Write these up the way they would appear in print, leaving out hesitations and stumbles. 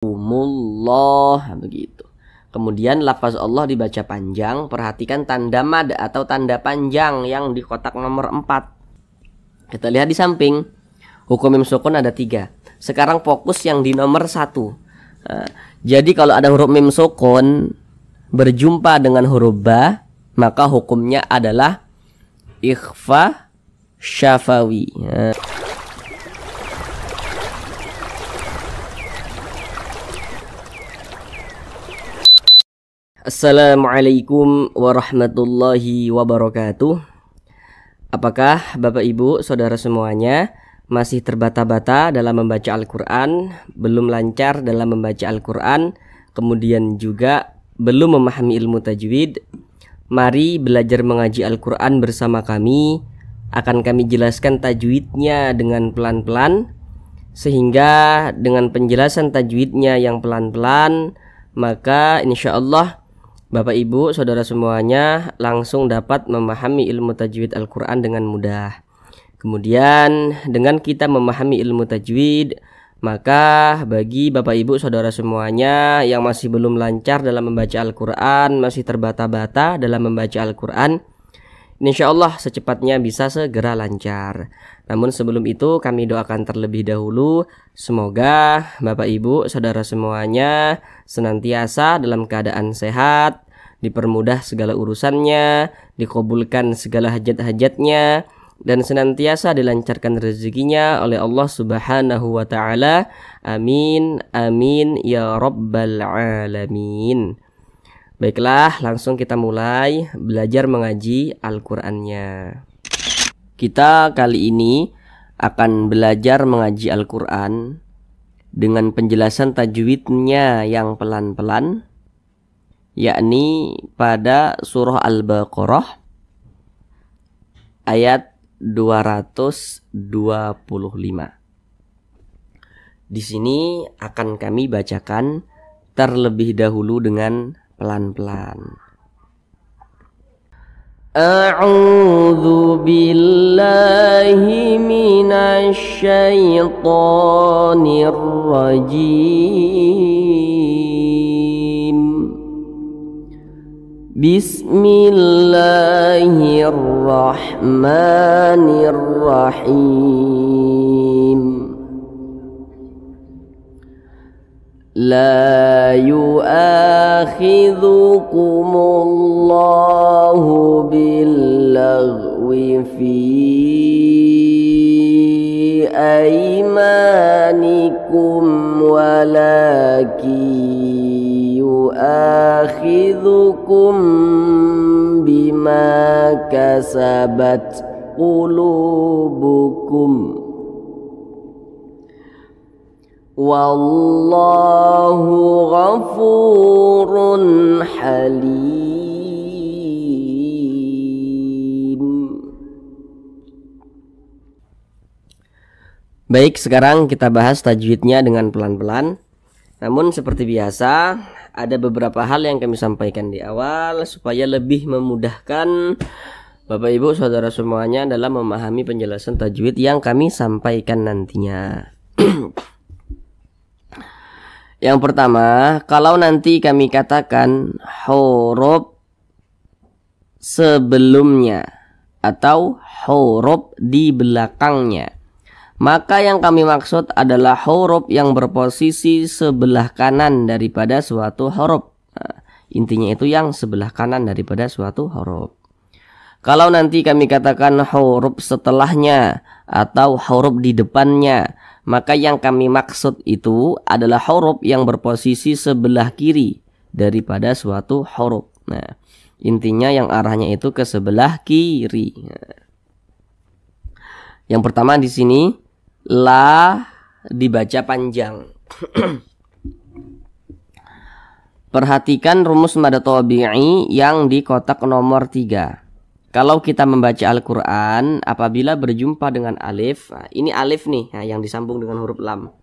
Mullah, begitu. Kemudian lafaz Allah dibaca panjang. Perhatikan tanda mad atau tanda panjang yang di kotak nomor 4. Kita lihat di samping. Hukum mim sukun ada 3. Sekarang fokus yang di nomor 1. Jadi kalau ada huruf mim sukun berjumpa dengan huruf ba, maka hukumnya adalah ikhfa syafawi. Assalamualaikum warahmatullahi wabarakatuh. Apakah Bapak Ibu Saudara semuanya masih terbata-bata dalam membaca Al-Quran, belum lancar dalam membaca Al-Quran, kemudian juga belum memahami ilmu tajwid? Mari belajar mengaji Al-Quran bersama kami. Akan kami jelaskan tajwidnya dengan pelan-pelan, sehingga dengan penjelasan tajwidnya yang pelan-pelan, maka insya Allah Bapak Ibu Saudara semuanya langsung dapat memahami ilmu tajwid Al-Quran dengan mudah. Kemudian dengan kita memahami ilmu tajwid, maka bagi Bapak Ibu Saudara semuanya yang masih belum lancar dalam membaca Al-Quran, masih terbata-bata dalam membaca Al-Quran, insya Allah secepatnya bisa segera lancar. Namun sebelum itu kami doakan terlebih dahulu, semoga Bapak Ibu Saudara semuanya senantiasa dalam keadaan sehat, dipermudah segala urusannya, dikabulkan segala hajat-hajatnya, dan senantiasa dilancarkan rezekinya oleh Allah Subhanahu wa Ta'ala. Amin, amin ya rabbal alamin. Baiklah, langsung kita mulai belajar mengaji Al-Qur'annya. Kita kali ini akan belajar mengaji Al-Qur'an dengan penjelasan tajwidnya yang pelan-pelan, yakni pada surah Al-Baqarah ayat 225. Di sini akan kami bacakan terlebih dahulu dengan pelan-pelan. A'udzu billahi minasy syaithanir rajim. Bismillahirrahmanirrahim. La yu'akhidhukumullahu billaghwi fi aymanikum walakin yu'akhidhukum bima kasabat qulubukum wallahu ghafurun halim. Baik, sekarang kita bahas tajwidnya dengan pelan-pelan. Namun seperti biasa, ada beberapa hal yang kami sampaikan di awal supaya lebih memudahkan Bapak Ibu Saudara semuanya dalam memahami penjelasan tajwid yang kami sampaikan nantinya. Yang pertama, kalau nanti kami katakan huruf sebelumnya atau huruf di belakangnya, maka yang kami maksud adalah huruf yang berposisi sebelah kanan daripada suatu huruf. Intinya itu yang sebelah kanan daripada suatu huruf. Kalau nanti kami katakan huruf setelahnya atau huruf di depannya, maka yang kami maksud itu adalah huruf yang berposisi sebelah kiri daripada suatu huruf. Nah, intinya yang arahnya itu ke sebelah kiri. Yang pertama di sini la dibaca panjang. Perhatikan rumus mad tabi'i yang di kotak nomor 3. Kalau kita membaca Al-Quran, apabila berjumpa dengan alif, nah ini alif nih, nah, yang disambung dengan huruf lam.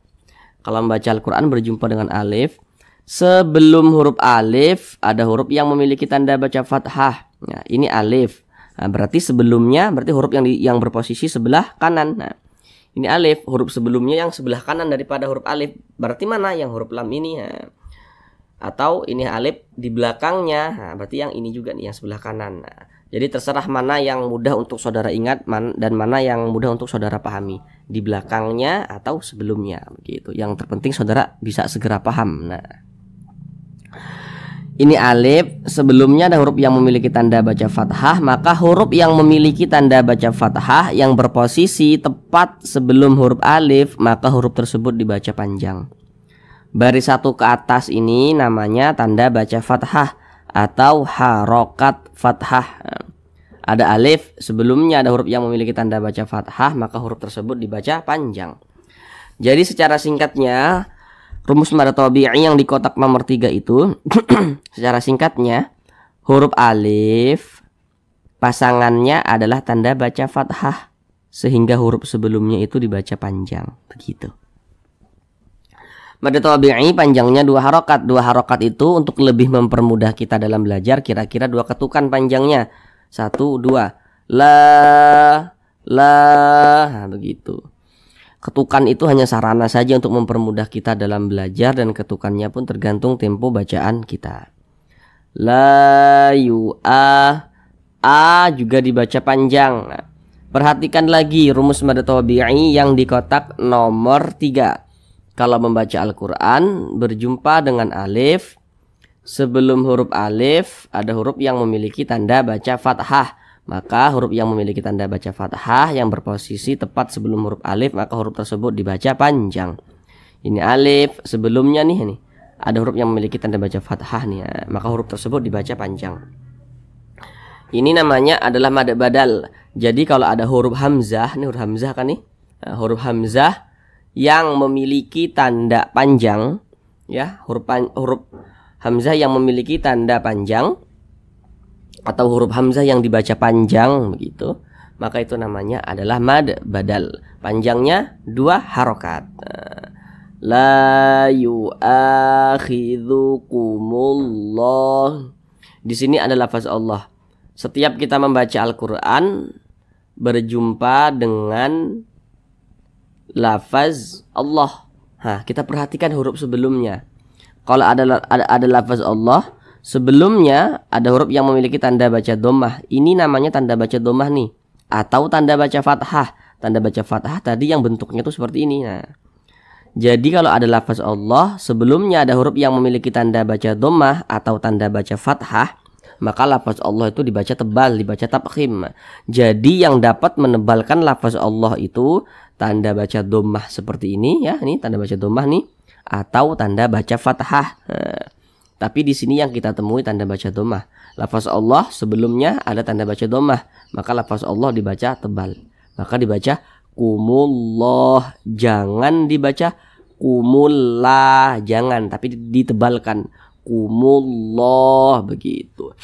Kalau membaca Al-Quran berjumpa dengan alif, sebelum huruf alif ada huruf yang memiliki tanda baca fathah. Nah, ini alif. Nah, berarti sebelumnya berarti huruf yang berposisi sebelah kanan. Nah, Ini alif, huruf sebelumnya yang sebelah kanan daripada huruf alif. Berarti mana yang huruf lam ini? Nah, atau ini alif di belakangnya. Nah, berarti yang ini juga nih yang sebelah kanan. Nah, jadi terserah mana yang mudah untuk saudara ingat dan mana yang mudah untuk saudara pahami. Di belakangnya atau sebelumnya begitu. Yang terpenting saudara bisa segera paham. Nah, ini alif, sebelumnya ada huruf yang memiliki tanda baca fathah, maka huruf yang memiliki tanda baca fathah yang berposisi tepat sebelum huruf alif, maka huruf tersebut dibaca panjang. Baris satu ke atas ini namanya tanda baca fathah atau harokat fathah. Ada alif, sebelumnya ada huruf yang memiliki tanda baca fathah, maka huruf tersebut dibaca panjang. Jadi secara singkatnya, rumus mad tabi'i yang di kotak nomor 3 itu secara singkatnya, huruf alif pasangannya adalah tanda baca fathah, sehingga huruf sebelumnya itu dibaca panjang. Begitu. Mad tabi'i panjangnya 2 harokat. 2 harokat itu untuk lebih mempermudah kita dalam belajar, kira-kira 2 ketukan panjangnya. 1, 2. La. Nah, begitu. Ketukan itu hanya sarana saja untuk mempermudah kita dalam belajar, dan ketukannya pun tergantung tempo bacaan kita. La yu a juga dibaca panjang. Nah, perhatikan lagi rumus mad tabi'i yang di kotak nomor 3. Kalau membaca Al-Quran berjumpa dengan alif, sebelum huruf alif ada huruf yang memiliki tanda baca fathah. Maka huruf yang memiliki tanda baca fathah yang berposisi tepat sebelum huruf alif, maka huruf tersebut dibaca panjang. Ini alif, sebelumnya nih ada huruf yang memiliki tanda baca fathah nih, maka huruf tersebut dibaca panjang. Ini namanya adalah mad badal. Jadi kalau ada huruf hamzah, nih huruf hamzah kan nih, huruf hamzah yang memiliki tanda panjang, ya, huruf hamzah yang memiliki tanda panjang atau huruf hamzah yang dibaca panjang begitu, maka itu namanya adalah mad badal. Panjangnya 2 harokat. La yu'akhidhukumullah. Di sini ada lafaz Allah. Setiap kita membaca Al-Quran berjumpa dengan lafaz Allah. Kita perhatikan huruf sebelumnya. Kalau ada lafaz Allah, sebelumnya ada huruf yang memiliki tanda baca dhammah. Ini namanya tanda baca dhammah nih, atau tanda baca fathah. Tanda baca fathah tadi yang bentuknya tuh seperti ini. Nah, jadi kalau ada lafaz Allah, sebelumnya ada huruf yang memiliki tanda baca dhammah atau tanda baca fathah, maka lafaz Allah itu dibaca tebal, dibaca tafkhim. Jadi yang dapat menebalkan lafaz Allah itu tanda baca dhammah seperti ini ya, ini tanda baca dhammah nih, atau tanda baca fathah. Tapi di sini yang kita temui tanda baca dhammah. Lafaz Allah sebelumnya ada tanda baca dhammah, maka lafaz Allah dibaca tebal. Maka dibaca kumullah, jangan dibaca kumullah, jangan, tapi ditebalkan kumullah begitu.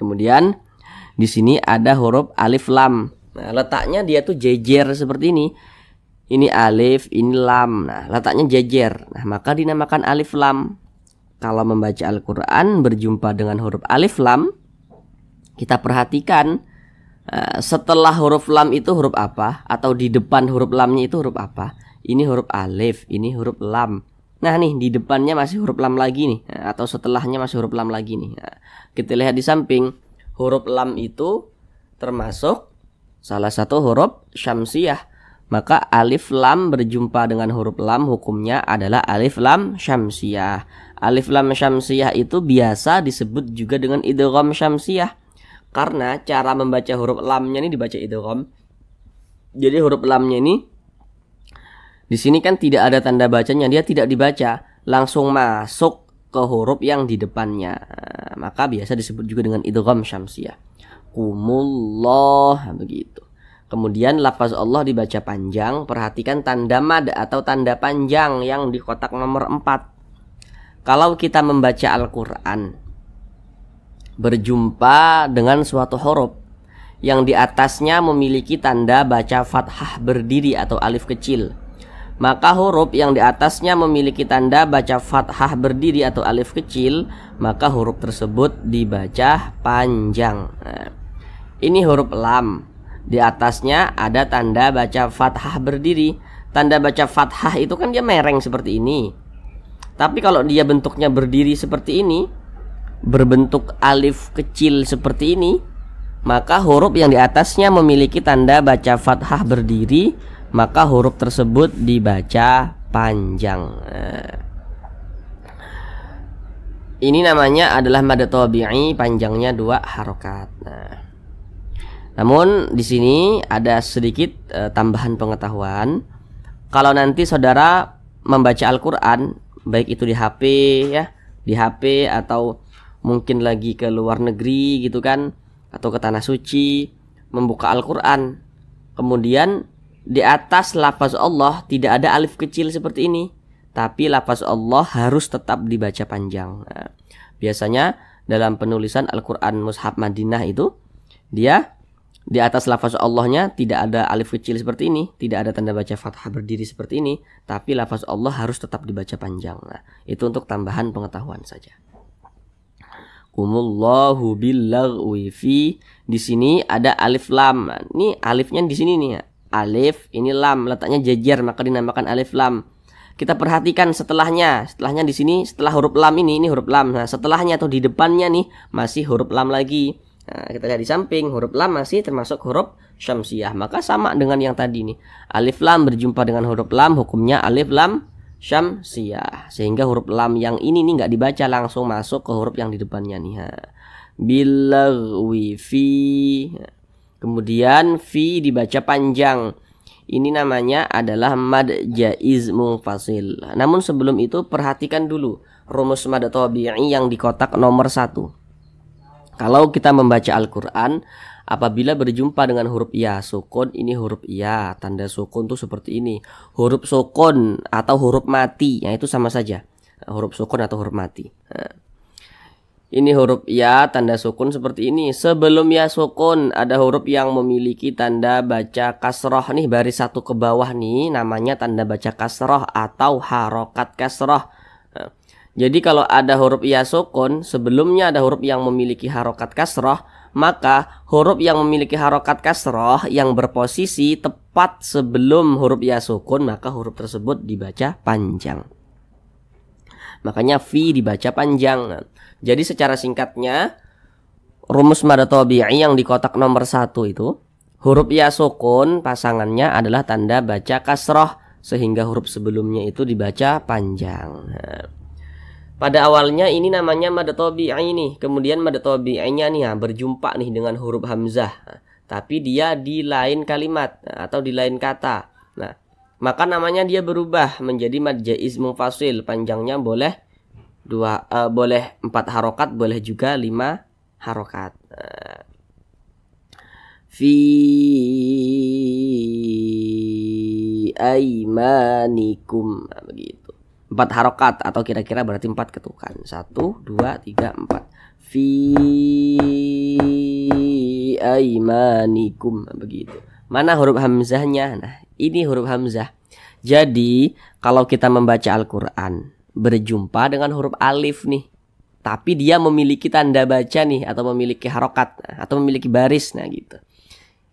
Kemudian di sini ada huruf alif lam. Nah, letaknya dia tuh jejer seperti ini. Ini alif, ini lam. Nah, letaknya jejer. Nah, maka dinamakan alif lam. Kalau membaca Al-Quran berjumpa dengan huruf alif lam, kita perhatikan setelah huruf lam itu huruf apa, atau di depan huruf lamnya itu huruf apa. Ini huruf alif, ini huruf lam. Nah nih, di depannya masih huruf lam lagi nih, atau setelahnya masih huruf lam lagi nih. Nah, kita lihat di samping, huruf lam itu termasuk salah satu huruf syamsiyah. Maka alif lam berjumpa dengan huruf lam, hukumnya adalah alif lam syamsiyah. Alif lam syamsiyah itu biasa disebut juga dengan idgham syamsiyah, karena cara membaca huruf lamnya ini dibaca idgham. Jadi huruf lamnya ini di sini kan tidak ada tanda bacanya, dia tidak dibaca, langsung masuk ke huruf yang di depannya. Maka biasa disebut juga dengan idgham syamsiyah. Kumullah begitu. Kemudian lafaz Allah dibaca panjang. Perhatikan tanda mad atau tanda panjang yang di kotak nomor 4. Kalau kita membaca Al-Quran berjumpa dengan suatu huruf yang di atasnya memiliki tanda baca fathah berdiri atau alif kecil, maka huruf yang di atasnya memiliki tanda baca fathah berdiri atau alif kecil, maka huruf tersebut dibaca panjang. Nah, ini huruf lam. Di atasnya ada tanda baca fathah berdiri. Tanda baca fathah itu kan dia mereng seperti ini. Tapi kalau dia bentuknya berdiri seperti ini, berbentuk alif kecil seperti ini, maka huruf yang di atasnya memiliki tanda baca fathah berdiri, maka huruf tersebut dibaca panjang. Ini namanya adalah mad tabi'i, panjangnya 2 harokat. Namun di sini ada sedikit tambahan pengetahuan. Kalau nanti saudara membaca Al-Qur'an, baik itu di HP ya, di HP atau mungkin lagi ke luar negeri gitu kan, atau ke tanah suci, membuka Al-Qur'an, kemudian di atas lafaz Allah tidak ada alif kecil seperti ini, tapi lafaz Allah harus tetap dibaca panjang. Biasanya dalam penulisan Al-Qur'an Mushaf Madinah itu, dia di atas lafaz Allahnya tidak ada alif kecil seperti ini, tidak ada tanda baca fathah berdiri seperti ini, tapi lafaz Allah harus tetap dibaca panjang. Itu untuk tambahan pengetahuan saja. Kumullahu billaghwi fi, di sini ada alif lam. Ini alifnya di sini nih ya. Alif, ini lam, letaknya jajar maka dinamakan alif lam. Kita perhatikan setelahnya. Setelahnya di sini, setelah huruf lam ini huruf lam. Nah, setelahnya atau di depannya nih masih huruf lam lagi. Nah, kita lihat di samping, huruf lam masih termasuk huruf syamsiyah. Maka sama dengan yang tadi nih. Alif lam berjumpa dengan huruf lam, hukumnya alif lam syamsiyah. Sehingga huruf lam yang ini nih nggak dibaca, langsung masuk ke huruf yang di depannya nih. Billaghwi fi. Kemudian fi dibaca panjang. Ini namanya adalah mad jaiz munfasil. Namun sebelum itu perhatikan dulu rumus mad tabi'i yang di kotak nomor 1. Kalau kita membaca Al-Quran, apabila berjumpa dengan huruf ya sukun, ini huruf ya, tanda sukun tuh seperti ini. Huruf sukun atau huruf mati, ya itu sama saja. Huruf sukun atau huruf mati. Ini huruf ya, tanda sukun seperti ini. Sebelum ya sukun ada huruf yang memiliki tanda baca kasroh nih, baris 1 ke bawah nih, namanya tanda baca kasroh atau harokat kasroh. Jadi kalau ada huruf ya sukun, sebelumnya ada huruf yang memiliki harokat kasroh, maka huruf yang memiliki harokat kasroh yang berposisi tepat sebelum huruf ya sukun, maka huruf tersebut dibaca panjang. Makanya fi dibaca panjang. Jadi secara singkatnya, rumus mad tabi'i yang di kotak nomor 1 itu, huruf ya sukun pasangannya adalah tanda baca kasroh, sehingga huruf sebelumnya itu dibaca panjang. Pada awalnya ini namanya mad tabi'i nih, kemudian mad tabi'inya nih berjumpa nih dengan huruf hamzah, tapi dia di lain kalimat atau di lain kata. Nah, maka namanya dia berubah menjadi mad jaiz munfasil, panjangnya boleh 4 harokat, boleh juga 5 harokat. Fi aimanikum, begitu. 4 harokat atau kira-kira berarti 4 ketukan. 1, 2, 3, 4. Fi aimanikum, begitu. Mana huruf hamzahnya? Nah, ini huruf hamzah. Jadi kalau kita membaca Al-Quran berjumpa dengan huruf alif nih, tapi dia memiliki tanda baca nih, atau memiliki harokat, atau memiliki baris, nah gitu.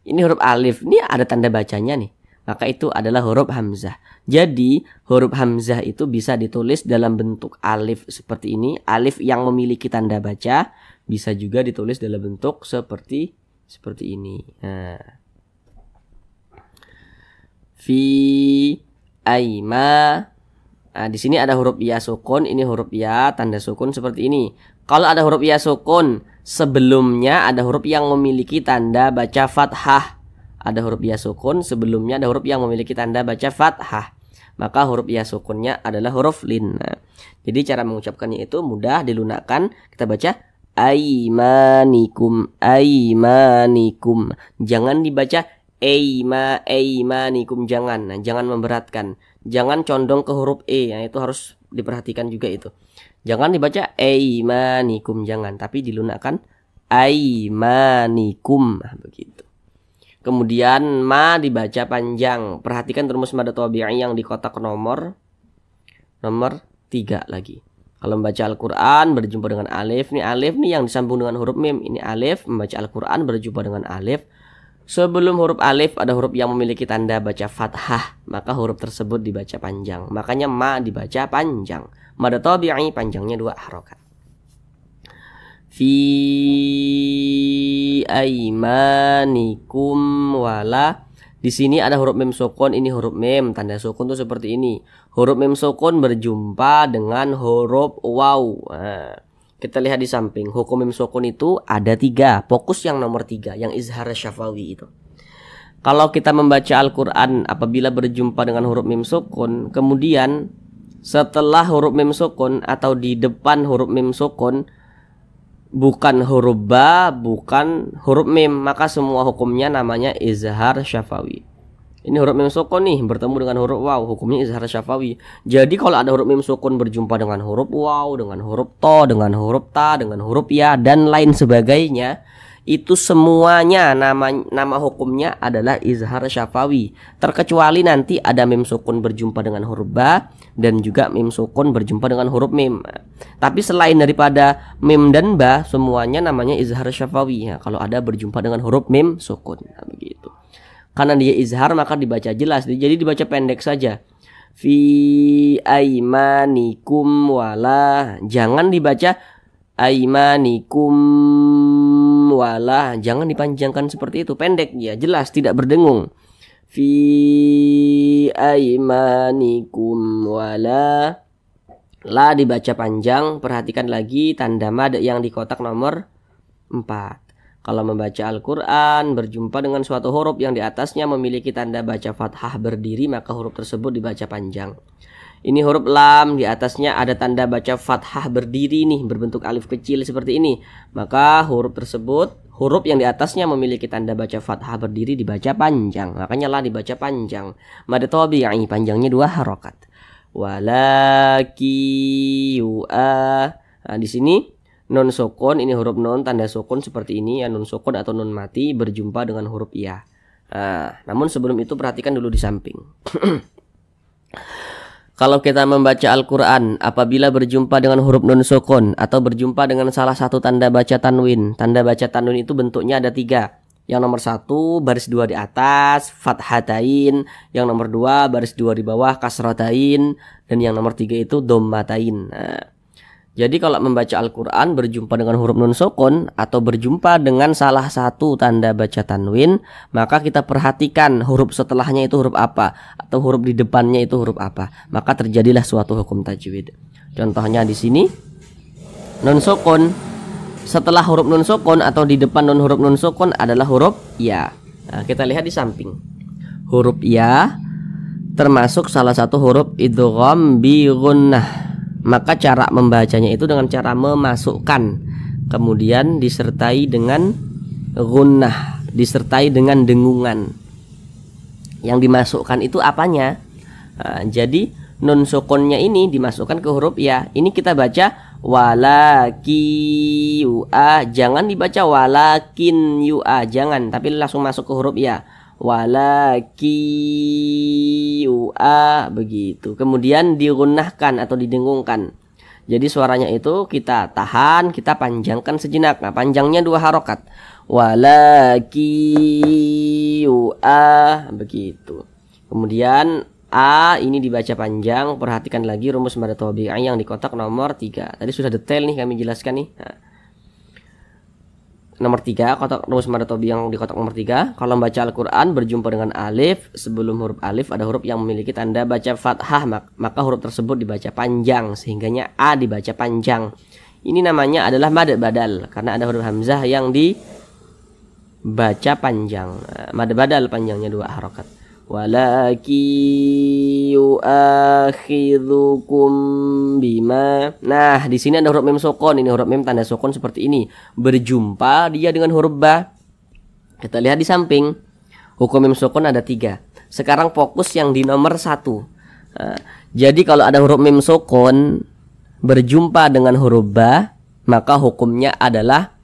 Ini huruf alif, ini ada tanda bacanya nih, maka itu adalah huruf hamzah. Jadi huruf hamzah itu bisa ditulis dalam bentuk alif seperti ini, alif yang memiliki tanda baca, bisa juga ditulis dalam bentuk seperti ini. Nah. Fi aima. Nah, di sini ada huruf ya sukun, ini huruf ya tanda sukun seperti ini. Kalau ada huruf ya sukun, sebelumnya ada huruf yang memiliki tanda baca fathah. Ada huruf ya sukun, sebelumnya ada huruf yang memiliki tanda baca fathah. Maka huruf ya sukunnya adalah huruf lin. Nah, jadi cara mengucapkannya itu mudah dilunakkan. Kita baca aimanikum, aimanikum. Jangan dibaca aimanikum, jangan. Nah, jangan memberatkan. Jangan condong ke huruf e. Nah, itu harus diperhatikan juga itu. Jangan dibaca aimanikum, jangan, tapi dilunakkan aimanikum. Nah, begitu. Kemudian ma dibaca panjang. Perhatikan rumus mad tabi'i yang di kotak nomor 3 lagi. Kalau membaca Al-Quran berjumpa dengan alif. Ini alif nih yang disambung dengan huruf mim. Ini alif, membaca Al-Quran berjumpa dengan alif. Sebelum huruf alif ada huruf yang memiliki tanda baca fathah, maka huruf tersebut dibaca panjang. Makanya ma dibaca panjang. Mad tabi'i panjangnya 2 harokat. Fi aimanikum wala. Di sini ada huruf mim sukun, ini huruf mim, tanda sukun tuh seperti ini. Huruf mim sukun berjumpa dengan huruf waw. Nah, kita lihat di samping, hukum mim sukun itu ada 3. Fokus yang nomor 3, yang izhar syafawi itu. Kalau kita membaca Al-Quran apabila berjumpa dengan huruf mim sukun, kemudian setelah huruf mim sukun atau di depan huruf mim sukun bukan huruf ba, bukan huruf mim, maka semua hukumnya namanya izhar syafawi. Ini huruf mim sukun nih bertemu dengan huruf waw, hukumnya izhar syafawi. Jadi kalau ada huruf mim sukun berjumpa dengan huruf waw, dengan huruf to, dengan huruf ta, dengan huruf ya dan lain sebagainya, itu semuanya nama hukumnya adalah izhar syafawi. Terkecuali nanti ada mim sukun berjumpa dengan huruf ba dan juga mim sukun berjumpa dengan huruf mim. Tapi selain daripada mim dan ba, semuanya namanya izhar syafawi ya, kalau ada berjumpa dengan huruf mim sukun. Nah, begitu. Karena dia izhar maka dibaca jelas, jadi dibaca pendek saja. Fi aimanikum wala. Jangan dibaca aimanikum wala, jangan dipanjangkan seperti itu, pendek ya, jelas, tidak berdengung. Fi aimanikum wala. La dibaca panjang, perhatikan lagi tanda mad yang di kotak nomor 4. Kalau membaca Al-Quran berjumpa dengan suatu huruf yang di atasnya memiliki tanda baca fathah berdiri, maka huruf tersebut dibaca panjang. Ini huruf lam, di atasnya ada tanda baca fathah berdiri nih, berbentuk alif kecil seperti ini. Maka huruf tersebut, huruf yang di atasnya memiliki tanda baca fathah berdiri dibaca panjang. Makanya la dibaca panjang. Mad tabi'i panjangnya 2 harokat. Walaki yu'a. Nah, di sini nun sukun, ini huruf nun, tanda sukun seperti ini ya, nun sukun atau nun mati berjumpa dengan huruf ya. Nah, namun sebelum itu perhatikan dulu di samping. Kalau kita membaca Al-Quran apabila berjumpa dengan huruf nun sukun atau berjumpa dengan salah satu tanda baca tanwin. Tanda baca tanwin itu bentuknya ada 3. Yang nomor 1 baris 2 di atas fathatain, yang nomor 2 baris 2 di bawah kasratain, dan yang nomor 3 itu dhammatain. Nah, jadi kalau membaca Al-Quran berjumpa dengan huruf nun sukun atau berjumpa dengan salah satu tanda baca tanwin, maka kita perhatikan huruf setelahnya itu huruf apa atau huruf di depannya itu huruf apa, maka terjadilah suatu hukum tajwid. Contohnya di sini nun sukun, setelah huruf nun sukun atau di depan huruf nun sukun adalah huruf ya. Nah, kita lihat di samping, huruf ya termasuk salah satu huruf idgham bi gunnah. Maka cara membacanya itu dengan cara memasukkan, kemudian disertai dengan gunnah, disertai dengan dengungan. Yang dimasukkan itu apanya? Nah, jadi nun sukunnya ini dimasukkan ke huruf ya. Ini kita baca walaki yu'a, jangan dibaca walakin yu'a, jangan, tapi langsung masuk ke huruf ya. Walaki yu'a, begitu. Kemudian digunnahkan atau didengungkan. Jadi suaranya itu kita tahan, kita panjangkan sejenak. Nah, panjangnya 2 harokat. Walaki yu'a, begitu. Kemudian a ini dibaca panjang. Perhatikan lagi rumus mad tabi'i yang di kotak nomor 3. Tadi sudah detail nih kami jelaskan nih. Nah, nomor 3, kotak rumus mad tabi'i yang di kotak nomor 3. Kalau membaca Al-Quran berjumpa dengan alif, sebelum huruf alif ada huruf yang memiliki tanda baca fathah, maka huruf tersebut dibaca panjang, sehingganya a dibaca panjang. Ini namanya adalah mad badal, karena ada huruf hamzah yang dibaca panjang. Mad badal panjangnya 2 harokat. Walaki yu'akhidhukum bima. Nah, di sini ada huruf mim sukun. Ini huruf mim tanda sukun seperti ini. Berjumpa dia dengan huruf ba. Kita lihat di samping. Hukum mim sukun ada 3. Sekarang fokus yang di nomor 1. Nah, jadi kalau ada huruf mim sukun berjumpa dengan huruf ba, maka hukumnya adalah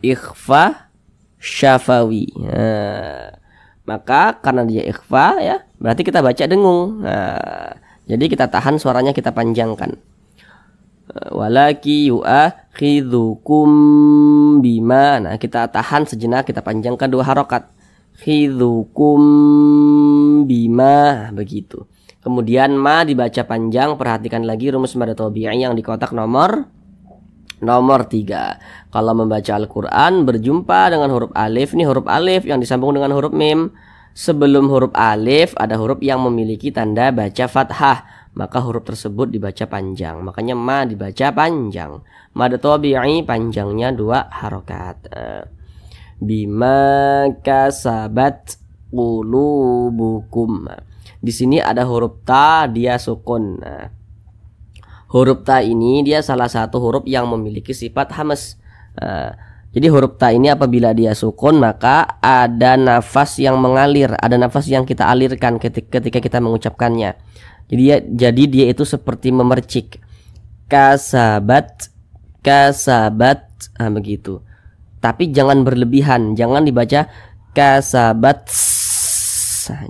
ikhfa syafawi. Nah, maka karena dia ikhfa ya, berarti kita baca dengung. Nah, jadi kita tahan suaranya, kita panjangkan. Walaki yu'akhidhukum bima. Nah, kita tahan sejenak, kita panjangkan 2 harokat. Khidhukum bima, begitu. Kemudian ma dibaca panjang, perhatikan lagi rumus mad tabi'i yang di kotak nomor 3. Kalau membaca Al-Qur'an berjumpa dengan huruf alif, nih huruf alif yang disambung dengan huruf mim. Sebelum huruf alif ada huruf yang memiliki tanda baca fathah, maka huruf tersebut dibaca panjang. Makanya ma dibaca panjang. Mad tabi'i panjangnya 2 harokat. Bima kasabat qulubukum. Di sini ada huruf ta, dia sukun. Huruf ta ini dia salah satu huruf yang memiliki sifat hamas. Jadi huruf ta ini apabila dia sukun maka ada nafas yang mengalir, ada nafas yang kita alirkan ketika kita mengucapkannya. Jadi dia itu seperti memercik. Kasabat, begitu. Tapi jangan berlebihan, jangan dibaca kasabat,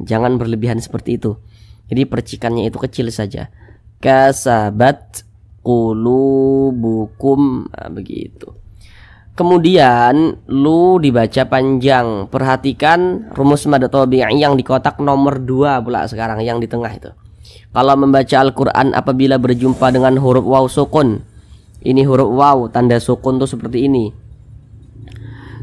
jangan berlebihan seperti itu. Jadi percikannya itu kecil saja. Kasabat qulubukum, begitu. Kemudian lu dibaca panjang. Perhatikan rumus mad tabi'i yang di kotak nomor 2 pula sekarang, yang di tengah itu. Kalau membaca Al-Qur'an apabila berjumpa dengan huruf waw sukun, ini huruf waw tanda sukun tuh seperti ini.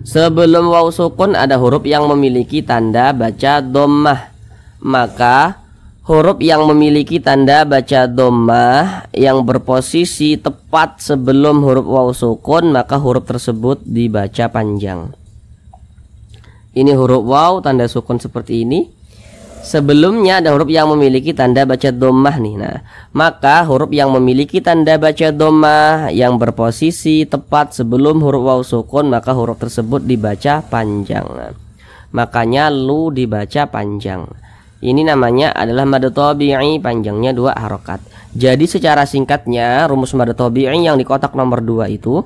Sebelum waw sukun ada huruf yang memiliki tanda baca dhammah. Maka huruf yang memiliki tanda baca dhammah yang berposisi tepat sebelum huruf waw sukun, maka huruf tersebut dibaca panjang. Ini huruf waw tanda sukun seperti ini. Sebelumnya ada huruf yang memiliki tanda baca dhammah nih. Nah, maka huruf yang memiliki tanda baca dhammah yang berposisi tepat sebelum huruf waw sukun, maka huruf tersebut dibaca panjang. Makanya lu dibaca panjang. Ini namanya adalah mad tabi'i, panjangnya 2 harokat. Jadi secara singkatnya rumus mad tabi'i yang di kotak nomor 2 itu,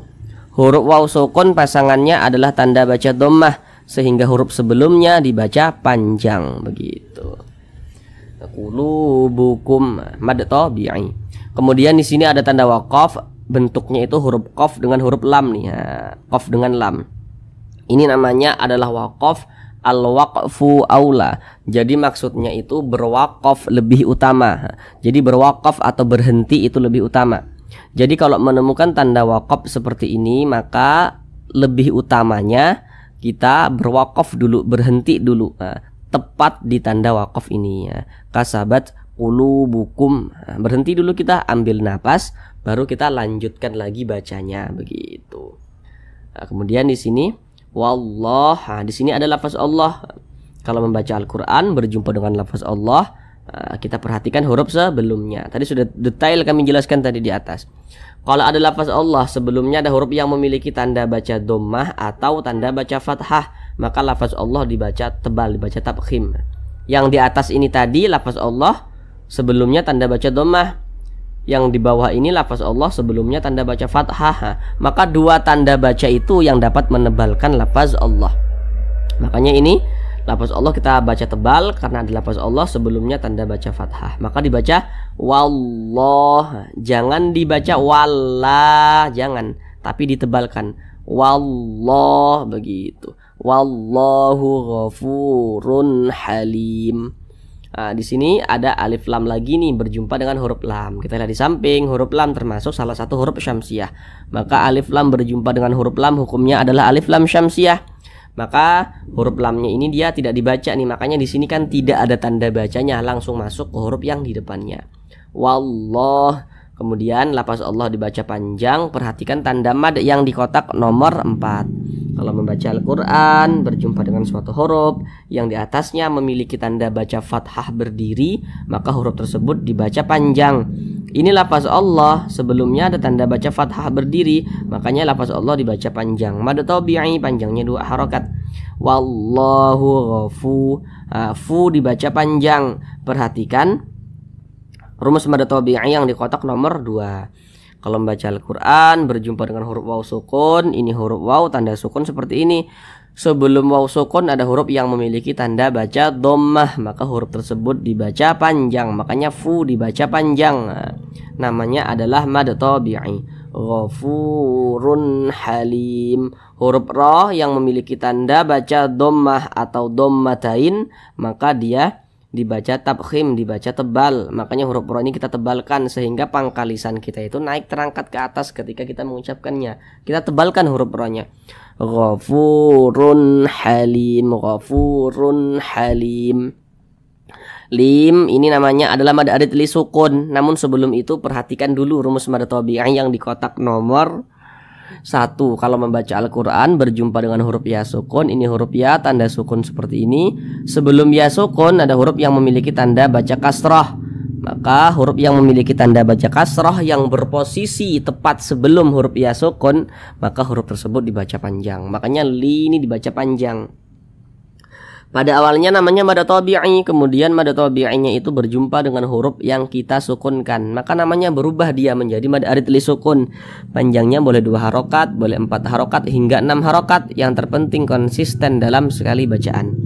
huruf waw sukun pasangannya adalah tanda baca dhammah, sehingga huruf sebelumnya dibaca panjang, begitu. Qulubukum, mad tabi'i. Kemudian di sini ada tanda waqaf, bentuknya itu huruf qaf dengan huruf lam nih. Qaf dengan lam. Ini namanya adalah waqaf al-waqfu aula. Jadi maksudnya itu berwaqaf lebih utama. Jadi berwaqaf atau berhenti itu lebih utama. Jadi kalau menemukan tanda waqaf seperti ini, maka lebih utamanya kita berwaqaf dulu, berhenti dulu, tepat di tanda waqaf ini. Kasabat qulubukum, berhenti dulu, kita ambil napas, baru kita lanjutkan lagi bacanya, begitu. Kemudian di sini wallah, di sini ada lafaz Allah. Kalau membaca Al-Qur'an berjumpa dengan lafaz Allah, kita perhatikan huruf sebelumnya. Tadi sudah detail kami jelaskan tadi di atas. Kalau ada lafaz Allah sebelumnya ada huruf yang memiliki tanda baca dhammah atau tanda baca fathah, maka lafaz Allah dibaca tebal, dibaca tafkhim. Yang di atas ini tadi lafaz Allah sebelumnya tanda baca dhammah. Yang di bawah ini lafaz Allah sebelumnya tanda baca fathah. Maka dua tanda baca itu yang dapat menebalkan lafaz Allah. Makanya ini lafaz Allah kita baca tebal karena ada lafaz Allah sebelumnya tanda baca fathah. Maka dibaca wallah, jangan dibaca wallah, jangan, tapi ditebalkan wallah, begitu. Wallahu ghafurun halim. Di sini ada alif lam lagi nih berjumpa dengan huruf lam. Kita lihat di samping, huruf lam termasuk salah satu huruf syamsiah. Maka alif lam berjumpa dengan huruf lam hukumnya adalah alif lam syamsiah. Maka huruf lamnya ini dia tidak dibaca nih, makanya di sini kan tidak ada tanda bacanya, langsung masuk ke huruf yang di depannya. Wallah. Kemudian lafaz Allah dibaca panjang, perhatikan tanda mad yang di kotak nomor 4. Kalau membaca Al-Qur'an berjumpa dengan suatu huruf yang di atasnya memiliki tanda baca fathah berdiri, maka huruf tersebut dibaca panjang. Ini lafaz Allah sebelumnya ada tanda baca fathah berdiri, makanya lafaz Allah dibaca panjang. Mad tabi'i panjangnya 2 harokat. Wallahu ghafu, fu dibaca panjang. Perhatikan rumus mad tabi'i yang di kotak nomor 2. Kalau membaca Al-Qur'an berjumpa dengan huruf waw sukun, ini huruf waw tanda sukun seperti ini. Sebelum waw sukun ada huruf yang memiliki tanda baca dhammah, maka huruf tersebut dibaca panjang. Makanya fu dibaca panjang. Namanya adalah mad tabi'i. Ghafurun halim. huruf ro yang memiliki tanda baca dhammah atau dhammatain, maka dia dibaca tabkhim, dibaca tebal. Makanya huruf ro ini kita tebalkan sehingga pangkal lisan kita itu naik terangkat ke atas ketika kita mengucapkannya. Kita tebalkan huruf ro-nya. Ghafurun halim, ghafurun halim. Lim ini namanya adalah mad arid li sukun. Namun sebelum itu perhatikan dulu rumus mad tabi'i yang di kotak nomor 1. Kalau membaca Al-Quran berjumpa dengan huruf ya sukun, ini huruf ya tanda sukun seperti ini. Sebelum ya sukun ada huruf yang memiliki tanda baca kasrah. Maka huruf yang memiliki tanda baca kasrah yang berposisi tepat sebelum huruf ya sukun, maka huruf tersebut dibaca panjang. Makanya li ini dibaca panjang. Pada awalnya namanya mad tabi'i, kemudian mad tabi'inya itu berjumpa dengan huruf yang kita sukunkan, maka namanya berubah dia menjadi mad arid li sukun. Panjangnya boleh 2 harokat, boleh 4 harokat hingga 6 harokat. Yang terpenting konsisten dalam sekali bacaan.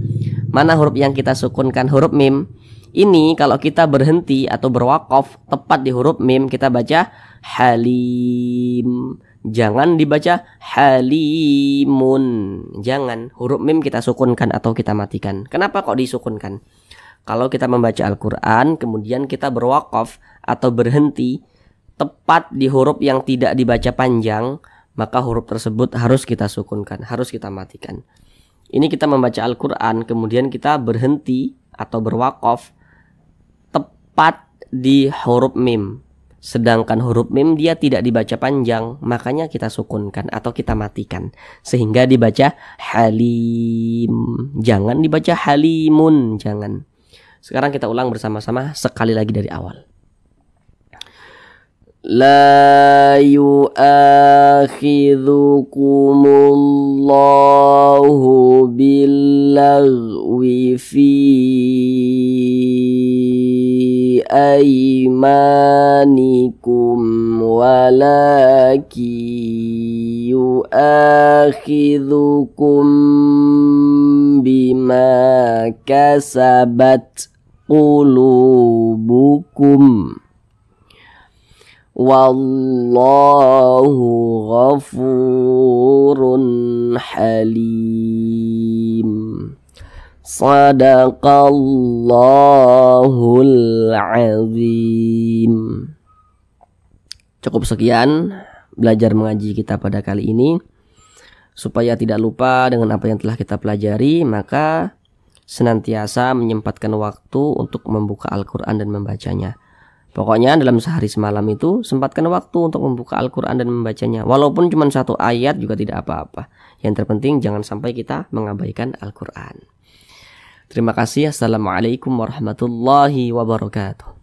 Mana huruf yang kita sukunkan? Huruf mim. Ini kalau kita berhenti atau berwakaf tepat di huruf mim, kita baca halim. Jangan dibaca halimun. Jangan. Huruf mim kita sukunkan atau kita matikan. Kenapa kok disukunkan? Kalau kita membaca Al-Quran kemudian kita berwakaf atau berhenti tepat di huruf yang tidak dibaca panjang, maka huruf tersebut harus kita sukunkan, harus kita matikan. Ini kita membaca Al-Quran kemudian kita berhenti atau berwakaf tepat di huruf mim. Sedangkan huruf mim dia tidak dibaca panjang, makanya kita sukunkan atau kita matikan sehingga dibaca halim. Jangan dibaca halimun, jangan. Sekarang kita ulang bersama-sama sekali lagi dari awal. La yu'akhidhukumullahu billaghwi fi aymanikum walaki yu'akhidhukum bima kasabat qulubukum wallahu ghafurun halim. Sadaqallahul azim. Cukup sekian belajar mengaji kita pada kali ini. Supaya tidak lupa dengan apa yang telah kita pelajari, maka senantiasa menyempatkan waktu untuk membuka Al-Quran dan membacanya. Pokoknya dalam sehari semalam itu sempatkan waktu untuk membuka Al-Quran dan membacanya. Walaupun cuma 1 ayat juga tidak apa-apa. Yang terpenting jangan sampai kita mengabaikan Al-Quran. Terima kasih. Assalamualaikum warahmatullahi wabarakatuh.